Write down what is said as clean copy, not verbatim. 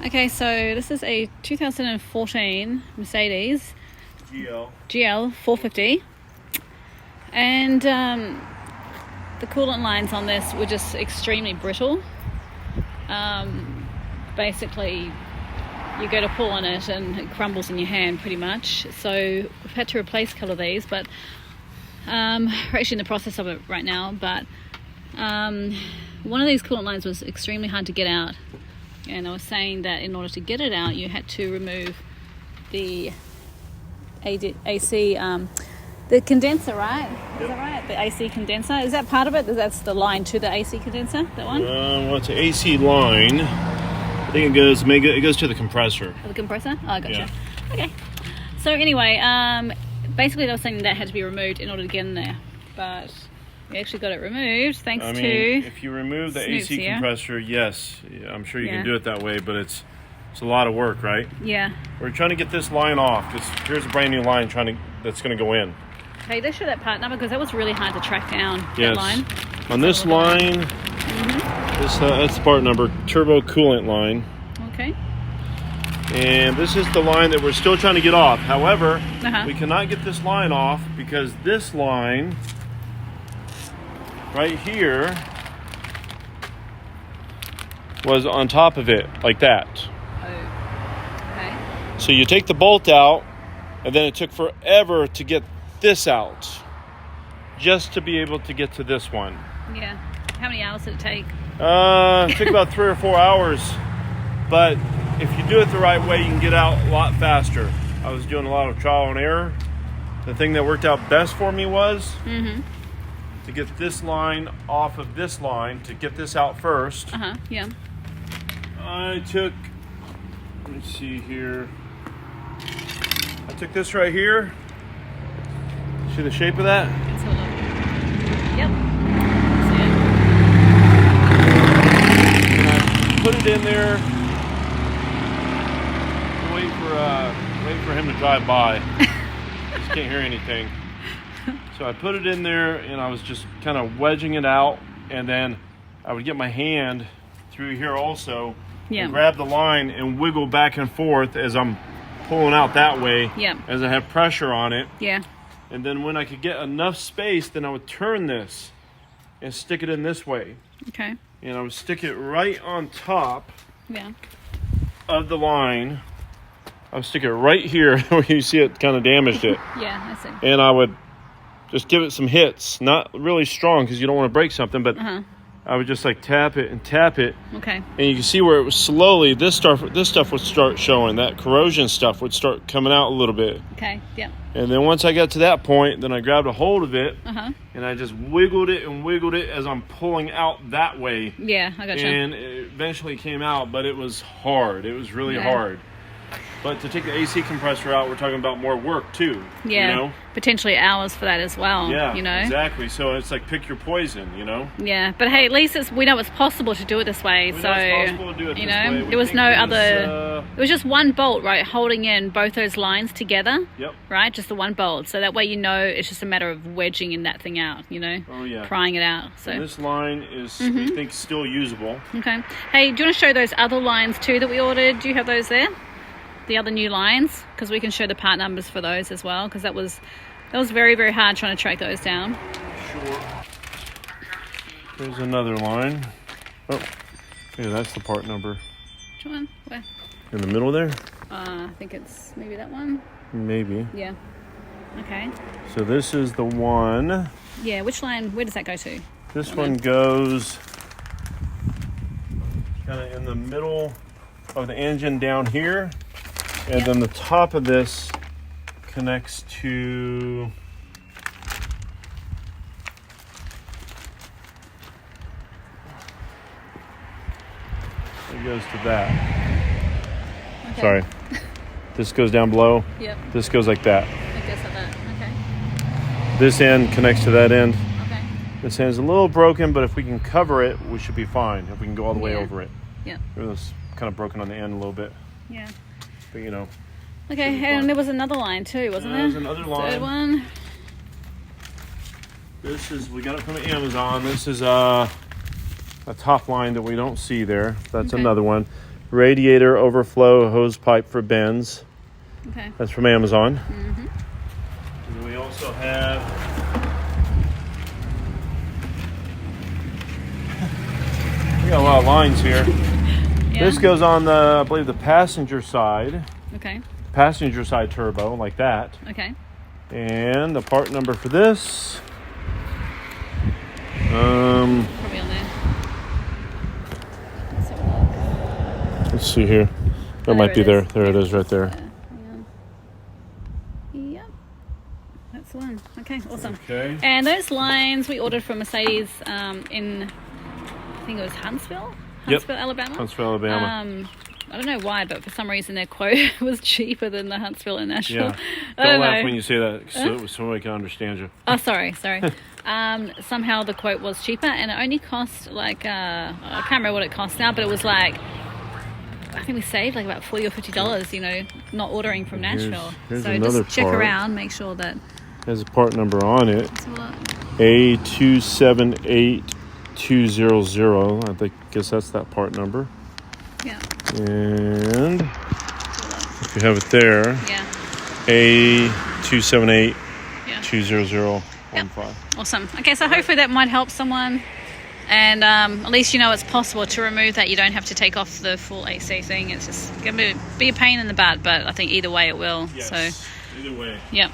Okay, so this is a 2014 Mercedes GL450, and the coolant lines on this were just extremely brittle. Basically, you go to pull on it and it crumbles in your hand pretty much. So we've had to replace a couple of these, but we're actually in the process of it right now. But one of these coolant lines was extremely hard to get out. And I was saying that in order to get it out, you had to remove the AC, the condenser, right? Yep. Is that right? The AC condenser. Is that part of it? That's the line to the AC condenser, that one? Well, it's an AC line. I think it goes to the compressor. Oh, the compressor? Oh, I gotcha. Yeah. Okay. So anyway, basically they were saying that had to be removed in order to get in there. But we actually got it removed thanks to if you remove the Snoops AC here. compressor, yes, I'm sure you can do it that way, but it's a lot of work, right? Yeah. We're trying to get this line off because here's a brand new line that's going to go in. Okay, let's show that part number because that was really hard to track down. Yes. That line. On this line, that's the part number, turbo coolant line. Okay. And this is the line that we're still trying to get off. However, we cannot get this line off because this line right here was on top of it, like that. Oh, okay. So you take the bolt out, and then it took forever to get this out, just to be able to get to this one. Yeah. How many hours did it take? It took about 3 or 4 hours, but if you do it the right way, you can get out a lot faster. I was doing a lot of trial and error. The thing that worked out best for me was to get this line off of this line, to get this out first. Yeah. I took, let me see here. I took this right here. See the shape of that? Let's have a look. Yep. And I put it in there. Wait for him to drive by. Just can't hear anything. So I put it in there and I was just kind of wedging it out, and then I would get my hand through here also and grab the line and wiggle back and forth as I'm pulling out that way as I have pressure on it. Yeah. And then when I could get enough space, then I would turn this and stick it in this way. Okay. And I would stick it right on top of the line. I would stick it right here where you see it kind of damaged it. Yeah, I see. And I would just give it some hits, not really strong because you don't want to break something, but I would just like tap it and tap it. Okay. And you can see where it was slowly, this stuff would start showing. That corrosion stuff would start coming out a little bit. Okay, yeah. And then once I got to that point, then I grabbed a hold of it and I just wiggled it as I'm pulling out that way. Yeah, I gotcha. And it eventually came out, but it was hard. It was really hard. But to take the AC compressor out, we're talking about more work too. Yeah, you know? Potentially hours for that as well. Yeah, you know? Exactly. So it's like pick your poison, you know? Yeah, but hey, at least we know it's possible to do it this way. We know it's possible to do it you this know, way. there was no other. It was just one bolt, right, holding in both those lines together. Yep. Right, just the one bolt. So that way you know it's just a matter of wedging in that thing out. You know. Oh yeah. Prying it out. So and this line is, we think, still usable. Okay. Hey, do you want to show those other lines too that we ordered? Do you have those there? The other new lines, because we can show the part numbers for those as well, because that was very, very hard trying to track those down. Sure. There's another line. Oh, yeah, that's the part number. Which one? Where? In the middle there? I think it's maybe that one. Maybe. Yeah. Okay. So this is the one. Yeah, which line, where does that go to? This one goes kind of in the middle of the engine down here. And then the top of this connects to it goes to that. Okay. Sorry. This goes down below. Yep. This goes like that. It goes like that. Okay. This end connects to that end. Okay. This end's a little broken, but if we can cover it, we should be fine. If we can go all the way over it. Yeah. It was kind of broken on the end a little bit. Yeah. But you know. Okay, and there was another line too, wasn't there? There's another line. Third one. This is, we got it from Amazon. This is a top line that we don't see there. That's another one. radiator overflow hose pipe for Benz. Okay. That's from Amazon. Mm-hmm. And then we also have we got a lot of lines here. Yeah. This goes on the, I believe, the passenger side. Okay. Passenger side turbo, like that. Okay. And the part number for this. Probably on there. Let's have a look. Let's see here. That might be there. There it is, right there. Yep. That's the one. Okay, awesome. Okay. And those lines we ordered from Mercedes in, I think it was Huntsville, Alabama. Huntsville, Alabama. I don't know why, but for some reason their quote was cheaper than the Huntsville in Nashville. Yeah. I don't Don't laugh know. when you say that, so somebody can understand you. Oh, sorry. Somehow the quote was cheaper, and it only cost like I can't remember what it costs now, but it was like, I think we saved like about $40 or $50. You know, not ordering from Nashville. Here's so another just check part. around, make sure that. Has a part number on it. Let's have a look. A278200. I guess that's that part number. Yeah. And if you have it there, Yeah. A27820015. Awesome. Okay, so hopefully that might help someone. And at least you know it's possible to remove that. You don't have to take off the full AC thing. It's just going to be a pain in the butt, but I think either way it will. Yes. So, Either way. yeah.